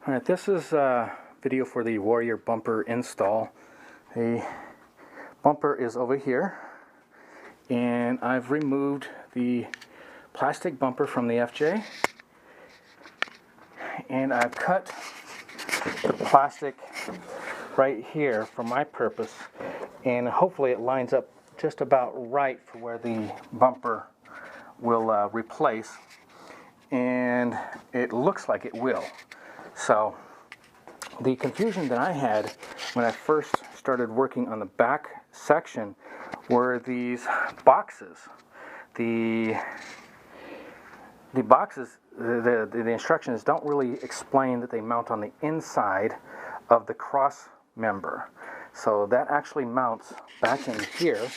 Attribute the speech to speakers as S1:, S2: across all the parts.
S1: Alright, this is a video for the Warrior bumper install. The bumper is over here, and I've removed the plastic bumper from the FJ, and I've cut the plastic right here for my purpose, and hopefully it lines up just about right for where the bumper will replace, and it looks like it will. So the confusion that I had when I first started working on the back section were these boxes. The boxes, the instructions don't really explain that they mount on the inside of the cross member. So that actually mounts back in here.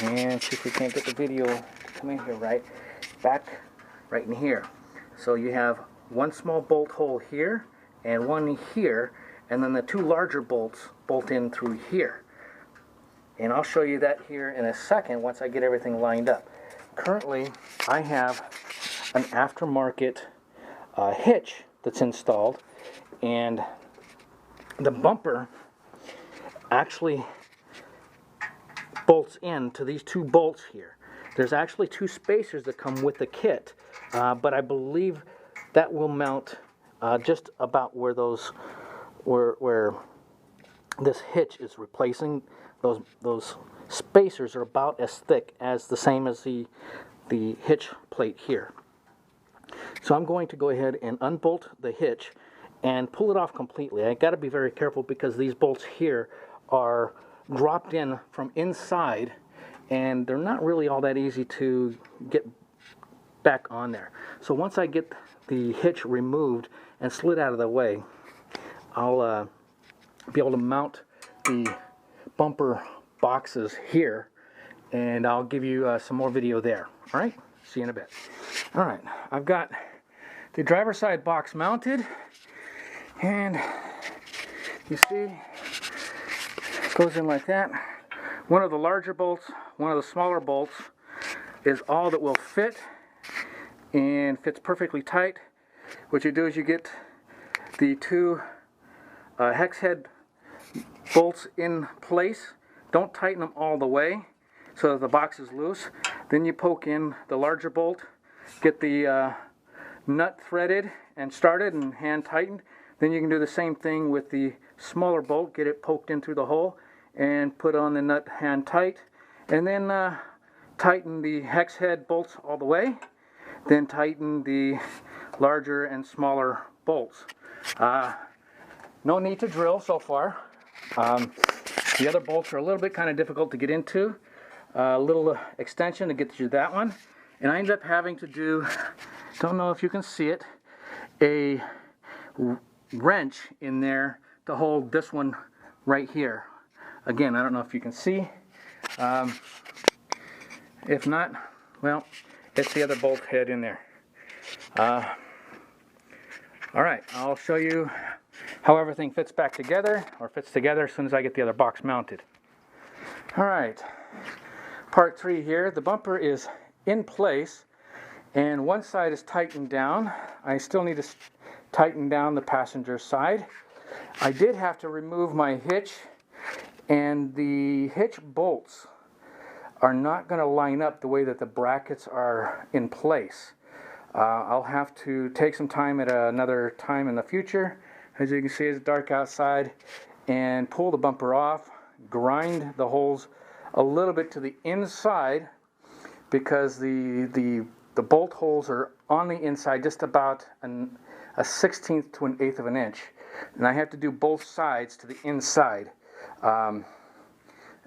S1: And see if we can't get the video to come in here back right in here. So you have one small bolt hole here and one here, and then the two larger bolts bolt in through here. And I'll show you that here in a second once I get everything lined up. Currently, I have an aftermarket hitch that's installed, and the bumper actually bolts into these two bolts here. There's actually two spacers that come with the kit, but I believe that will mount just about where those, where this hitch is replacing. Those spacers are about as thick as the same as the hitch plate here. So I'm going to go ahead and unbolt the hitch and pull it off completely. I got to be very careful because these bolts here are dropped in from inside, and they're not really all that easy to get back on there. So once I get the hitch removed and slid out of the way, I'll be able to mount the bumper boxes here, and I'll give you some more video there. All right, see you in a bit. All right, I've got the driver's side box mounted, and you see it goes in like that. One of the larger bolts, one of the smaller bolts is all that will fit, and fits perfectly tight. What you do is you get the two hex head bolts in place. Don't tighten them all the way so that the box is loose. Then you poke in the larger bolt, get the nut threaded and started and hand tightened. Then you can do the same thing with the smaller bolt, get it poked in through the hole and put on the nut hand tight, and then tighten the hex head bolts all the way. Then tighten the larger and smaller bolts. No need to drill so far. The other bolts are a little bit kind of difficult to get into. A little extension to get you that one. And I ended up having to do, don't know if you can see it, a wrench in there to hold this one right here. Again, I don't know if you can see. If not, well, it's the other bolt head in there. Alright, I'll show you how everything fits back together, or fits together as soon as I get the other box mounted. Alright, part 3 here. The bumper is in place, and one side is tightened down. I still need to tighten down the passenger side. I did have to remove my hitch, and the hitch bolts are not going to line up the way that the brackets are in place. I'll have to take some time at another time in the future. As you can see, it's dark outside, and pull the bumper off, grind the holes a little bit to the inside, because the bolt holes are on the inside just about a 1/16 to an 1/8 of an inch, and I have to do both sides to the inside.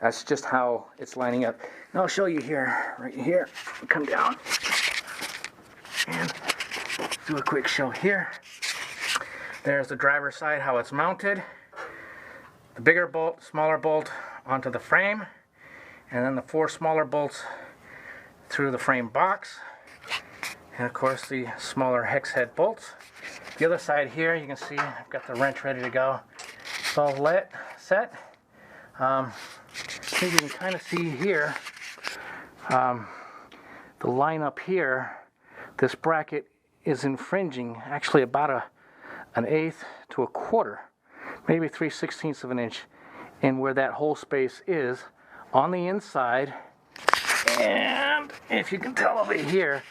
S1: That's just how it's lining up. And I'll show you here, right here. Come down and do a quick show here. There's the driver's side, how it's mounted. The bigger bolt, smaller bolt onto the frame, and then the 4 smaller bolts through the frame box, and of course the smaller hex head bolts. The other side here, you can see I've got the wrench ready to go. It's all set. I think you can kind of see here, the line up here, this bracket is infringing actually about 1/8 to 1/4, maybe 3/16 of an inch in where that hole space is on the inside. And if you can tell over here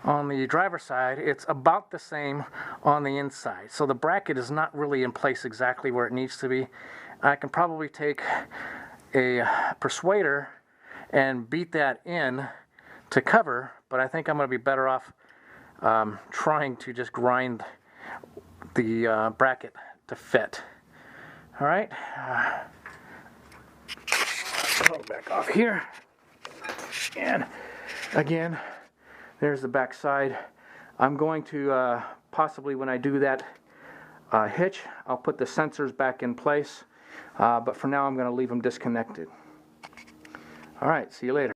S1: on the driver's side, it's about the same on the inside. So the bracket is not really in place exactly where it needs to be. I can probably take a persuader and beat that in to cover, but I think I'm going to be better off trying to just grind the bracket to fit. All right, go back off here, and again, there's the back side. I'm going to possibly, when I do that hitch, I'll put the sensors back in place, but for now I'm going to leave them disconnected. All right, see you later.